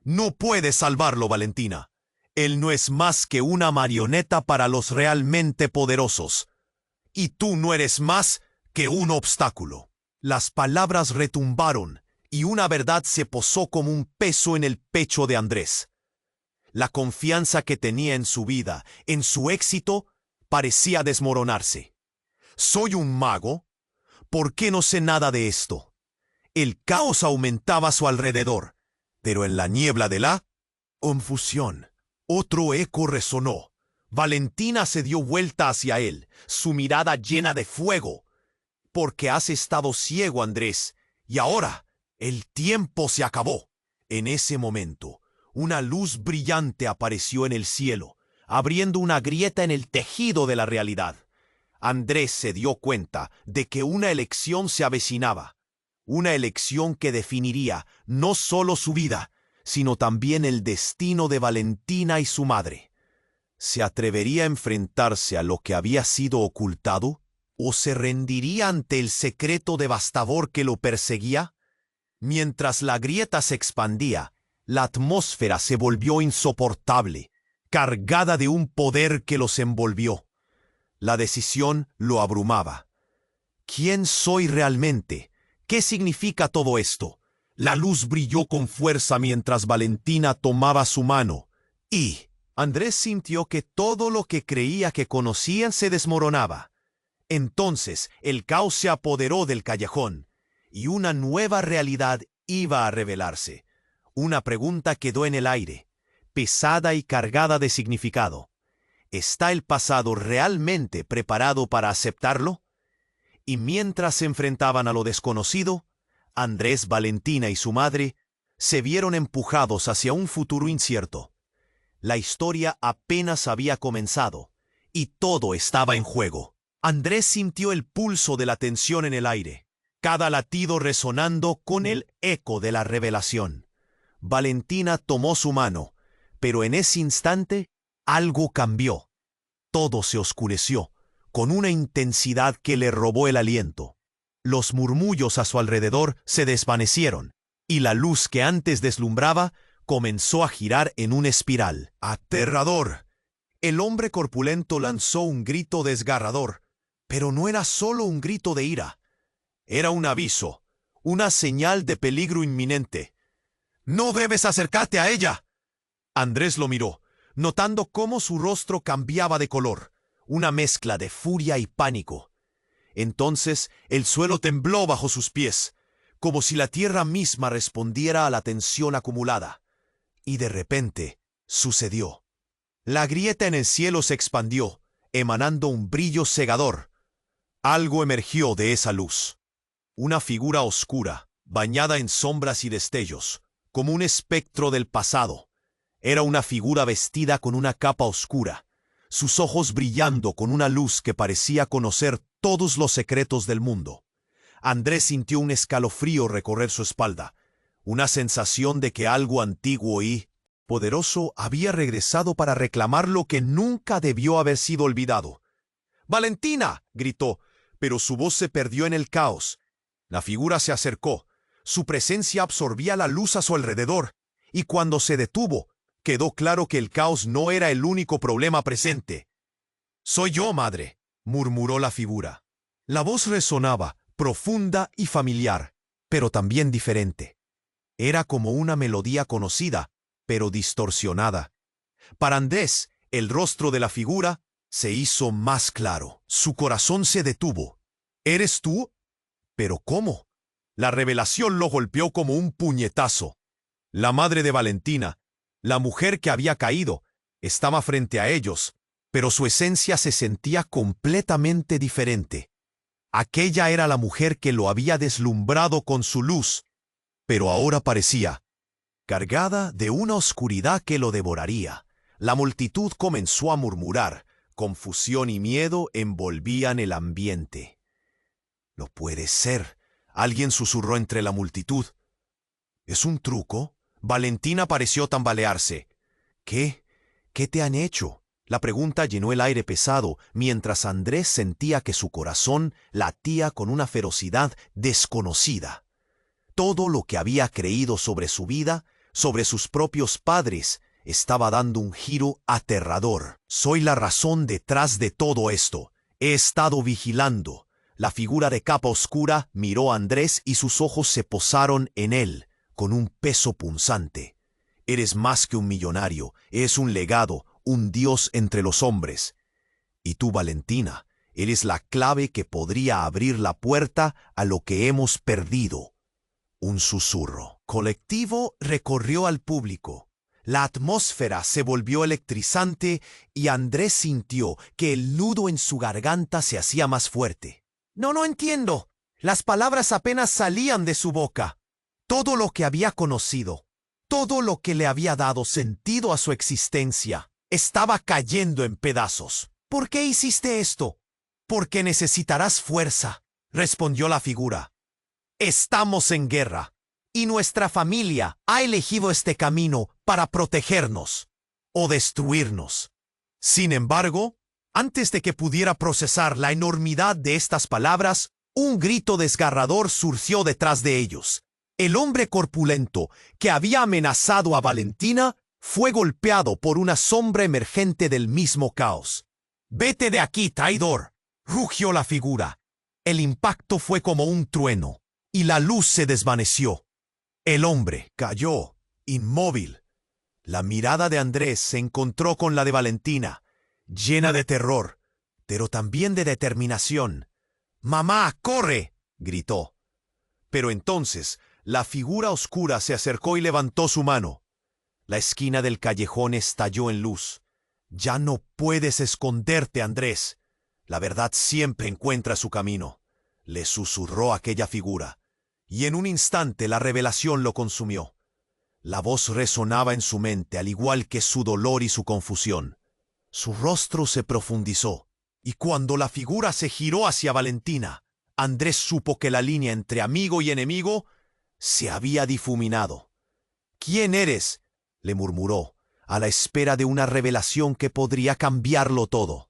«No puedes salvarlo, Valentina. Él no es más que una marioneta para los realmente poderosos. Y tú no eres más que un obstáculo». Las palabras retumbaron, y una verdad se posó como un peso en el pecho de Andrés. La confianza que tenía en su vida, en su éxito, parecía desmoronarse. «¿Soy un mago? ¿Por qué no sé nada de esto?» El caos aumentaba a su alrededor, pero en la niebla de la confusión, otro eco resonó. Valentina se dio vuelta hacia él, su mirada llena de fuego. «Porque has estado ciego, Andrés, y ahora el tiempo se acabó». En ese momento, una luz brillante apareció en el cielo, abriendo una grieta en el tejido de la realidad. Andrés se dio cuenta de que una elección se avecinaba, una elección que definiría no solo su vida, sino también el destino de Valentina y su madre. ¿Se atrevería a enfrentarse a lo que había sido ocultado? ¿O se rendiría ante el secreto devastador que lo perseguía? Mientras la grieta se expandía, la atmósfera se volvió insoportable, cargada de un poder que los envolvió. La decisión lo abrumaba. ¿Quién soy realmente? ¿Qué significa todo esto? La luz brilló con fuerza mientras Valentina tomaba su mano, y Andrés sintió que todo lo que creía que conocían se desmoronaba. Entonces el caos se apoderó del callejón, y una nueva realidad iba a revelarse. Una pregunta quedó en el aire, pesada y cargada de significado. ¿Está el pasado realmente preparado para aceptarlo? Y mientras se enfrentaban a lo desconocido, Andrés, Valentina y su madre se vieron empujados hacia un futuro incierto. La historia apenas había comenzado, y todo estaba en juego. Andrés sintió el pulso de la tensión en el aire, cada latido resonando con el eco de la revelación. Valentina tomó su mano, pero en ese instante algo cambió. Todo se oscureció, con una intensidad que le robó el aliento. Los murmullos a su alrededor se desvanecieron, y la luz que antes deslumbraba comenzó a girar en una espiral. ¡Aterrador! El hombre corpulento lanzó un grito desgarrador, pero no era solo un grito de ira. Era un aviso, una señal de peligro inminente. «¡No debes acercarte a ella!» Andrés lo miró, notando cómo su rostro cambiaba de color, una mezcla de furia y pánico. Entonces el suelo tembló bajo sus pies. como si la tierra misma respondiera a la tensión acumulada. Y de repente, sucedió. La grieta en el cielo se expandió, emanando un brillo cegador. Algo emergió de esa luz. Una figura oscura, bañada en sombras y destellos, como un espectro del pasado. Era una figura vestida con una capa oscura, sus ojos brillando con una luz que parecía conocer todos los secretos del mundo. Andrés sintió un escalofrío recorrer su espalda, una sensación de que algo antiguo y poderoso había regresado para reclamar lo que nunca debió haber sido olvidado. ¡Valentina!, gritó, pero su voz se perdió en el caos. La figura se acercó. Su presencia absorbía la luz a su alrededor, y cuando se detuvo, quedó claro que el caos no era el único problema presente. «Soy yo, madre», murmuró la figura. La voz resonaba, profunda y familiar, pero también diferente. Era como una melodía conocida, pero distorsionada. Para Andrés, el rostro de la figura se hizo más claro. Su corazón se detuvo. «¿Eres tú? ¿Pero cómo?». La revelación lo golpeó como un puñetazo. La madre de Valentina, la mujer que había caído, estaba frente a ellos, pero su esencia se sentía completamente diferente. Aquella era la mujer que lo había deslumbrado con su luz, pero ahora parecía cargada de una oscuridad que lo devoraría. La multitud comenzó a murmurar. Confusión y miedo envolvían el ambiente. «No puede ser», alguien susurró entre la multitud. «¿Es un truco?». Valentina pareció tambalearse. «¿Qué? ¿Qué te han hecho?». La pregunta llenó el aire pesado, mientras Andrés sentía que su corazón latía con una ferocidad desconocida. Todo lo que había creído sobre su vida, sobre sus propios padres, estaba dando un giro aterrador. «Soy la razón detrás de todo esto. He estado vigilando». La figura de capa oscura miró a Andrés y sus ojos se posaron en él, con un peso punzante. «Eres más que un millonario, es un legado, un dios entre los hombres. Y tú, Valentina, eres la clave que podría abrir la puerta a lo que hemos perdido». Un susurro colectivo recorrió al público. La atmósfera se volvió electrizante y Andrés sintió que el nudo en su garganta se hacía más fuerte. No entiendo». Las palabras apenas salían de su boca. Todo lo que había conocido, todo lo que le había dado sentido a su existencia, estaba cayendo en pedazos. «¿Por qué hiciste esto?». «Porque necesitarás fuerza», respondió la figura. «Estamos en guerra, y nuestra familia ha elegido este camino para protegernos o destruirnos». Sin embargo, antes de que pudiera procesar la enormidad de estas palabras, un grito desgarrador surgió detrás de ellos. El hombre corpulento que había amenazado a Valentina fue golpeado por una sombra emergente del mismo caos. «Vete de aquí, traidor», rugió la figura. El impacto fue como un trueno, y la luz se desvaneció. El hombre cayó, inmóvil. La mirada de Andrés se encontró con la de Valentina, llena de terror, pero también de determinación. «¡Mamá, corre!», gritó. Pero entonces la figura oscura se acercó y levantó su mano. La esquina del callejón estalló en luz. «Ya no puedes esconderte, Andrés. La verdad siempre encuentra su camino», le susurró aquella figura. Y en un instante la revelación lo consumió. La voz resonaba en su mente, al igual que su dolor y su confusión. Su rostro se profundizó, y cuando la figura se giró hacia Valentina, Andrés supo que la línea entre amigo y enemigo se había difuminado. «¿Quién eres?», le murmuró, a la espera de una revelación que podría cambiarlo todo.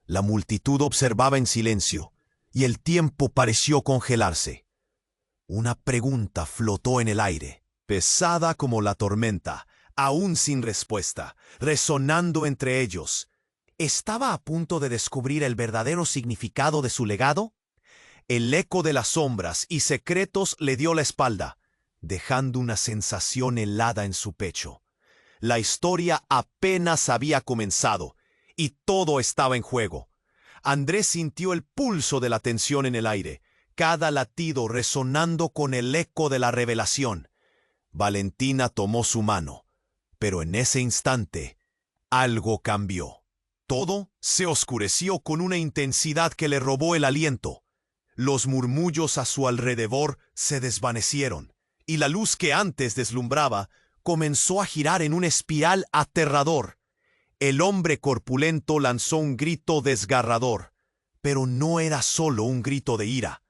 La multitud observaba en silencio, y el tiempo pareció congelarse. Una pregunta flotó en el aire, pesada como la tormenta, aún sin respuesta, resonando entre ellos. ¿Estaba a punto de descubrir el verdadero significado de su legado? El eco de las sombras y secretos le dio la espalda, dejando una sensación helada en su pecho. La historia apenas había comenzado, y todo estaba en juego. Andrés sintió el pulso de la tensión en el aire, cada latido resonando con el eco de la revelación. Valentina tomó su mano, pero en ese instante algo cambió. Todo se oscureció con una intensidad que le robó el aliento. Los murmullos a su alrededor se desvanecieron, y la luz que antes deslumbraba comenzó a girar en un espiral aterrador. El hombre corpulento lanzó un grito desgarrador, pero no era solo un grito de ira.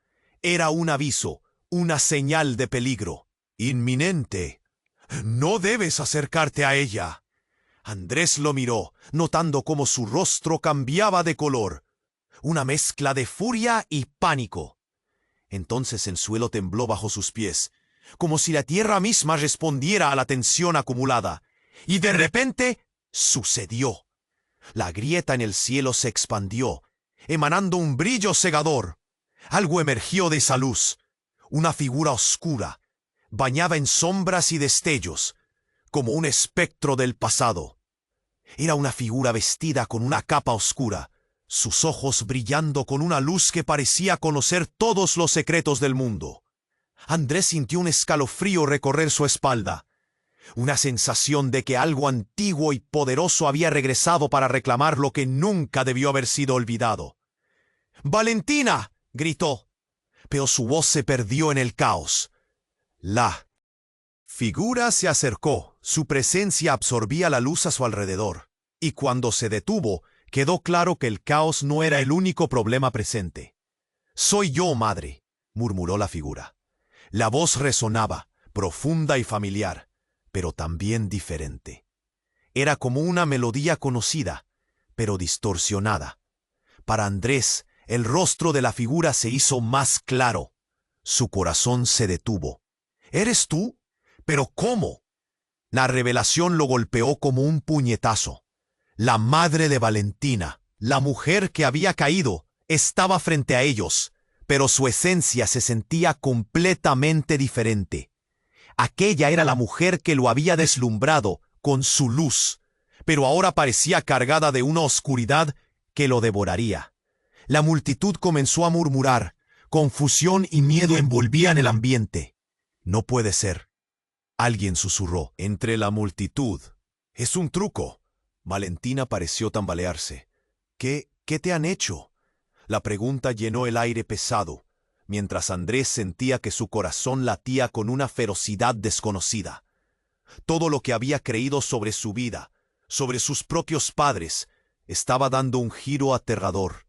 Era un aviso, una señal de peligro. Inminente. No debes acercarte a ella. Andrés lo miró, notando cómo su rostro cambiaba de color. Una mezcla de furia y pánico. Entonces el suelo tembló bajo sus pies, como si la tierra misma respondiera a la tensión acumulada. Y de repente sucedió. La grieta en el cielo se expandió, emanando un brillo cegador. Algo emergió de esa luz. Una figura oscura, bañada en sombras y destellos, como un espectro del pasado. Era una figura vestida con una capa oscura, sus ojos brillando con una luz que parecía conocer todos los secretos del mundo. Andrés sintió un escalofrío recorrer su espalda, una sensación de que algo antiguo y poderoso había regresado para reclamar lo que nunca debió haber sido olvidado. ¡Valentina!, gritó, pero su voz se perdió en el caos. La figura se acercó, su presencia absorbía la luz a su alrededor, y cuando se detuvo, quedó claro que el caos no era el único problema presente. «Soy yo, madre», murmuró la figura. La voz resonaba, profunda y familiar, pero también diferente. Era como una melodía conocida, pero distorsionada. Para Andrés, el rostro de la figura se hizo más claro. Su corazón se detuvo. «¿Eres tú? ¿Pero cómo?» La revelación lo golpeó como un puñetazo. La madre de Valentina, la mujer que había caído, estaba frente a ellos, pero su esencia se sentía completamente diferente. Aquella era la mujer que lo había deslumbrado con su luz, pero ahora parecía cargada de una oscuridad que lo devoraría. La multitud comenzó a murmurar, confusión y miedo envolvían el ambiente. «No puede ser», alguien susurró entre la multitud. «Es un truco». Valentina pareció tambalearse. ¿Qué te han hecho?» La pregunta llenó el aire pesado, mientras Andrés sentía que su corazón latía con una ferocidad desconocida. Todo lo que había creído sobre su vida, sobre sus propios padres, estaba dando un giro aterrador.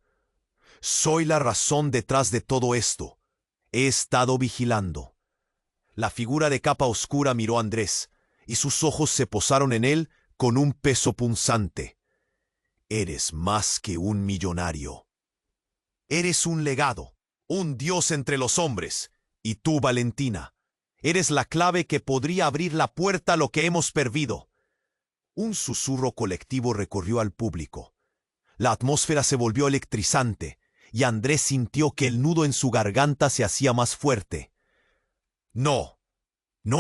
«Soy la razón detrás de todo esto. He estado vigilando». La figura de capa oscura miró a Andrés, y sus ojos se posaron en él con un peso punzante. «Eres más que un millonario. Eres un legado, un dios entre los hombres, y tú, Valentina, eres la clave que podría abrir la puerta a lo que hemos perdido». Un susurro colectivo recorrió al público. La atmósfera se volvió electrizante, y Andrés sintió que el nudo en su garganta se hacía más fuerte. No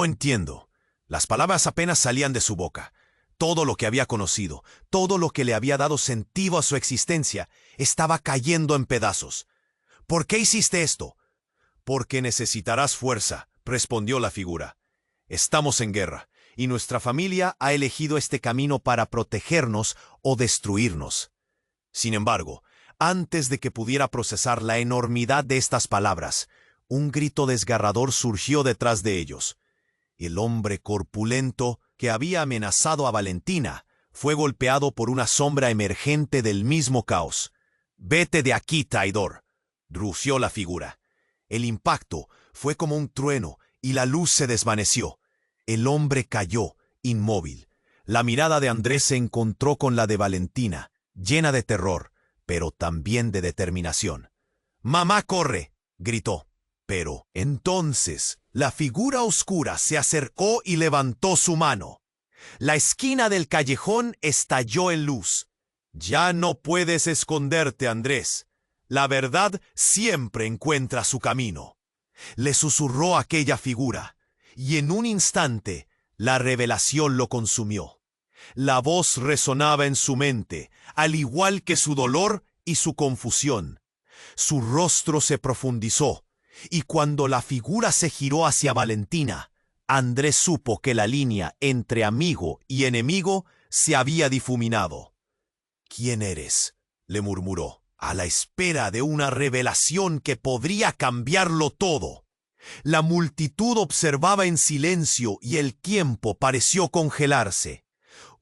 entiendo». Las palabras apenas salían de su boca. Todo lo que había conocido, todo lo que le había dado sentido a su existencia, estaba cayendo en pedazos. «¿Por qué hiciste esto?» «Porque necesitarás fuerza», respondió la figura. «Estamos en guerra, y nuestra familia ha elegido este camino para protegernos o destruirnos». Sin embargo, antes de que pudiera procesar la enormidad de estas palabras, un grito desgarrador surgió detrás de ellos. El hombre corpulento que había amenazado a Valentina fue golpeado por una sombra emergente del mismo caos. «Vete de aquí, traidor», rugió la figura. El impacto fue como un trueno y la luz se desvaneció. El hombre cayó, inmóvil. La mirada de Andrés se encontró con la de Valentina, llena de terror, pero también de determinación. «¡Mamá, corre!», gritó. Pero entonces la figura oscura se acercó y levantó su mano. La esquina del callejón estalló en luz. «Ya no puedes esconderte, Andrés. La verdad siempre encuentra su camino», le susurró aquella figura, y en un instante la revelación lo consumió. La voz resonaba en su mente, al igual que su dolor y su confusión. Su rostro se profundizó, y cuando la figura se giró hacia Valentina, Andrés supo que la línea entre amigo y enemigo se había difuminado. «¿Quién eres?», le murmuró, a la espera de una revelación que podría cambiarlo todo. La multitud observaba en silencio y el tiempo pareció congelarse.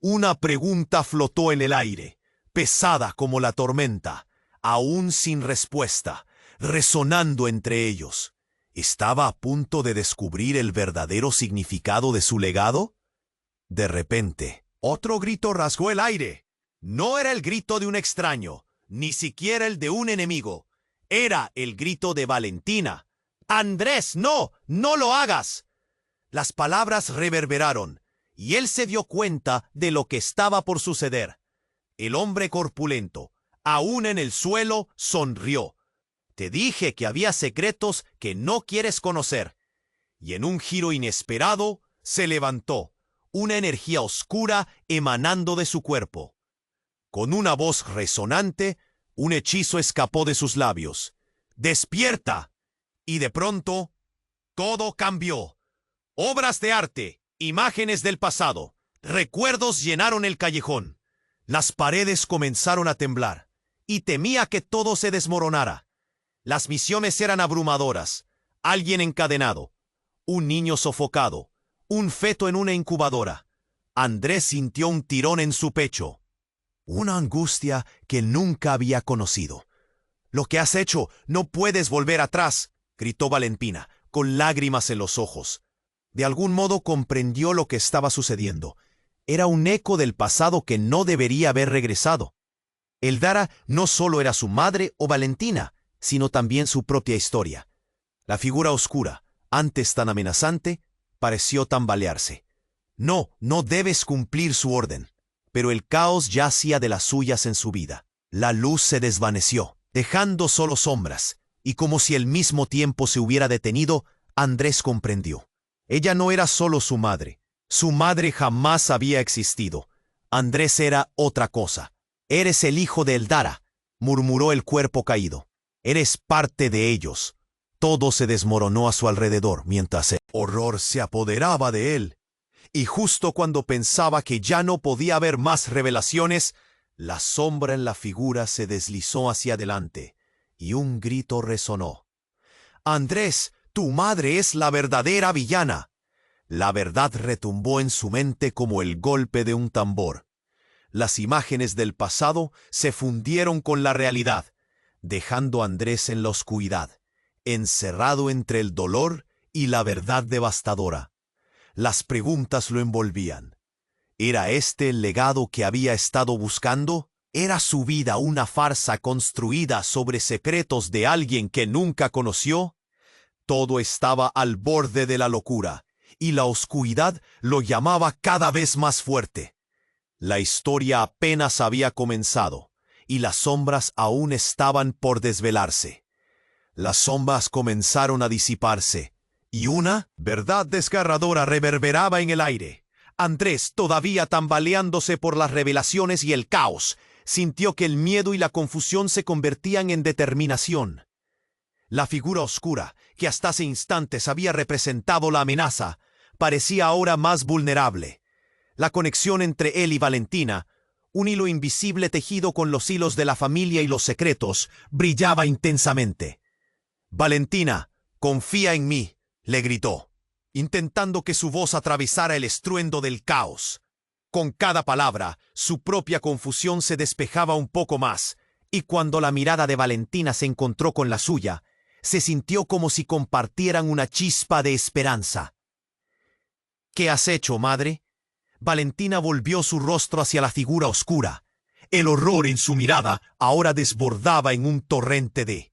Una pregunta flotó en el aire, pesada como la tormenta, aún sin respuesta, resonando entre ellos. ¿Estaba a punto de descubrir el verdadero significado de su legado? De repente, otro grito rasgó el aire. No era el grito de un extraño, ni siquiera el de un enemigo. Era el grito de Valentina. «¡Andrés, no! ¡No lo hagas!». Las palabras reverberaron, y él se dio cuenta de lo que estaba por suceder. El hombre corpulento, aún en el suelo, sonrió. «Te dije que había secretos que no quieres conocer». Y en un giro inesperado, se levantó, una energía oscura emanando de su cuerpo. Con una voz resonante, un hechizo escapó de sus labios. «¡Despierta!». Y de pronto, todo cambió. Obras de arte, imágenes del pasado, recuerdos llenaron el callejón. Las paredes comenzaron a temblar, y temía que todo se desmoronara. Las visiones eran abrumadoras. Alguien encadenado, un niño sofocado, un feto en una incubadora. Andrés sintió un tirón en su pecho. Una angustia que nunca había conocido. «Lo que has hecho, no puedes volver atrás», gritó Valentina, con lágrimas en los ojos. De algún modo comprendió lo que estaba sucediendo. Era un eco del pasado que no debería haber regresado. Eldara no solo era su madre o Valentina, sino también su propia historia. La figura oscura, antes tan amenazante, pareció tambalearse. «No, no debes cumplir su orden». Pero el caos ya hacía de las suyas en su vida. La luz se desvaneció, dejando solo sombras, y como si el mismo tiempo se hubiera detenido, Andrés comprendió. Ella no era solo su madre. Su madre jamás había existido. Andrés era otra cosa. «Eres el hijo de Eldara», murmuró el cuerpo caído. «Eres parte de ellos». Todo se desmoronó a su alrededor mientras el horror se apoderaba de él. Y justo cuando pensaba que ya no podía haber más revelaciones, la sombra en la figura se deslizó hacia adelante, y un grito resonó. «Andrés, tu madre es la verdadera villana». La verdad retumbó en su mente como el golpe de un tambor. Las imágenes del pasado se fundieron con la realidad, dejando a Andrés en la oscuridad, encerrado entre el dolor y la verdad devastadora. Las preguntas lo envolvían. ¿Era este el legado que había estado buscando? ¿Era su vida una farsa construida sobre secretos de alguien que nunca conoció? Todo estaba al borde de la locura, y la oscuridad lo llamaba cada vez más fuerte. La historia apenas había comenzado, y las sombras aún estaban por desvelarse. Las sombras comenzaron a disiparse, y una verdad desgarradora reverberaba en el aire. Andrés, todavía tambaleándose por las revelaciones y el caos, sintió que el miedo y la confusión se convertían en determinación. La figura oscura, que hasta hace instantes había representado la amenaza, parecía ahora más vulnerable. La conexión entre él y Valentina, un hilo invisible tejido con los hilos de la familia y los secretos, brillaba intensamente. «Valentina, confía en mí», le gritó, intentando que su voz atravesara el estruendo del caos. Con cada palabra, su propia confusión se despejaba un poco más, y cuando la mirada de Valentina se encontró con la suya, se sintió como si compartieran una chispa de esperanza. «¿Qué has hecho, madre?». Valentina volvió su rostro hacia la figura oscura. El horror en su mirada ahora desbordaba en un torrente de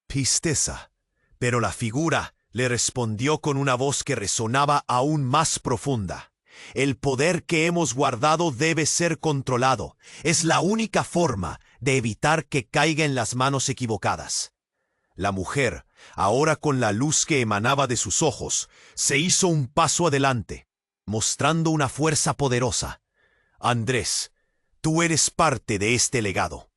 tristeza. Pero la figura le respondió con una voz que resonaba aún más profunda. «El poder que hemos guardado debe ser controlado. Es la única forma de evitar que caiga en las manos equivocadas». La mujer, ahora con la luz que emanaba de sus ojos, se hizo un paso adelante, mostrando una fuerza poderosa. «Andrés, tú eres parte de este legado.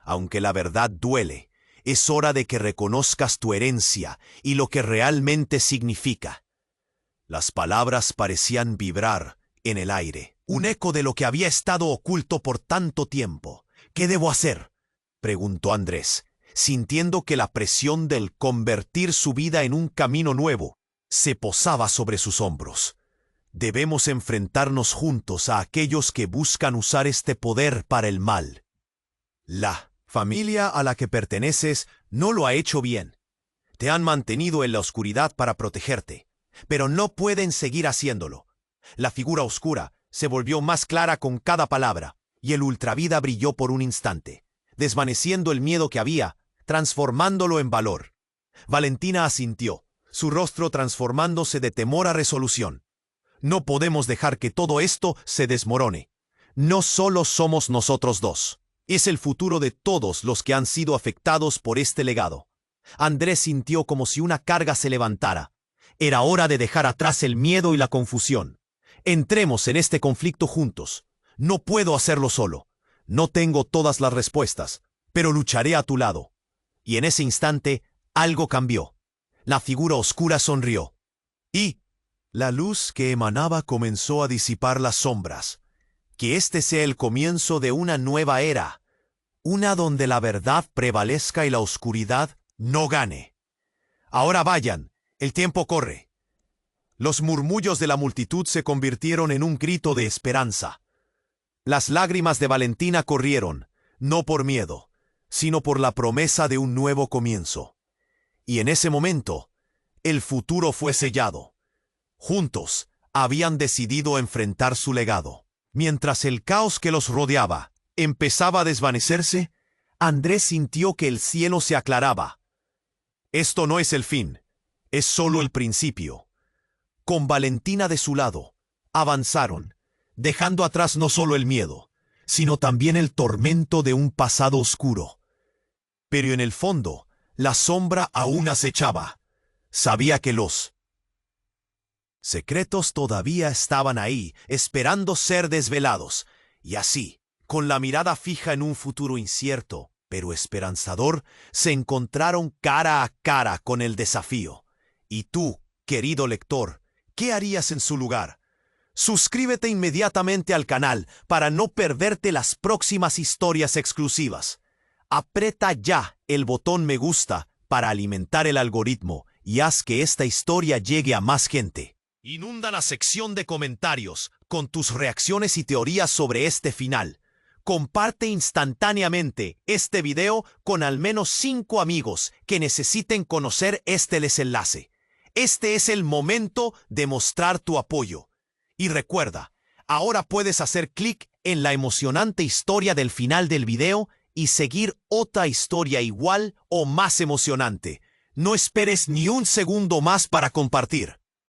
Aunque la verdad duele, Es hora de que reconozcas tu herencia y lo que realmente significa. Las palabras parecían vibrar en el aire, un eco de lo que había estado oculto por tanto tiempo. ¿Qué debo hacer?, preguntó Andrés, sintiendo que la presión del convertir su vida en un camino nuevo se posaba sobre sus hombros. Debemos enfrentarnos juntos a aquellos que buscan usar este poder para el mal. La familia a la que perteneces no lo ha hecho bien. Te han mantenido en la oscuridad para protegerte, pero no pueden seguir haciéndolo. La figura oscura se volvió más clara con cada palabra, y el ultravida brilló por un instante, desvaneciendo el miedo que había, transformándolo en valor. Valentina asintió, su rostro transformándose de temor a resolución. No podemos dejar que todo esto se desmorone. No solo somos nosotros dos. Es el futuro de todos los que han sido afectados por este legado. Andrés sintió como si una carga se levantara. Era hora de dejar atrás el miedo y la confusión. Entremos en este conflicto juntos. No puedo hacerlo solo. No tengo todas las respuestas, pero lucharé a tu lado. Y en ese instante, algo cambió. La figura oscura sonrió. Y la luz que emanaba comenzó a disipar las sombras. Que este sea el comienzo de una nueva era. Una donde la verdad prevalezca y la oscuridad no gane. Ahora vayan, el tiempo corre. Los murmullos de la multitud se convirtieron en un grito de esperanza. Las lágrimas de Valentina corrieron, no por miedo, sino por la promesa de un nuevo comienzo. Y en ese momento, el futuro fue sellado. Juntos, habían decidido enfrentar su legado. Mientras el caos que los rodeaba empezaba a desvanecerse, Andrés sintió que el cielo se aclaraba. Esto no es el fin, es solo el principio. Con Valentina de su lado, avanzaron, dejando atrás no solo el miedo, sino también el tormento de un pasado oscuro. Pero en el fondo, la sombra aún acechaba. Sabía que los secretos todavía estaban ahí, esperando ser desvelados, y así, con la mirada fija en un futuro incierto, pero esperanzador, se encontraron cara a cara con el desafío. Y tú, querido lector, ¿qué harías en su lugar? Suscríbete inmediatamente al canal para no perderte las próximas historias exclusivas. Aprieta ya el botón me gusta para alimentar el algoritmo y haz que esta historia llegue a más gente. Inunda la sección de comentarios con tus reacciones y teorías sobre este final. Comparte instantáneamente este video con al menos 5 amigos que necesiten conocer este desenlace. Este es el momento de mostrar tu apoyo. Y recuerda, ahora puedes hacer clic en la emocionante historia del final del video y seguir otra historia igual o más emocionante. No esperes ni un segundo más para compartir.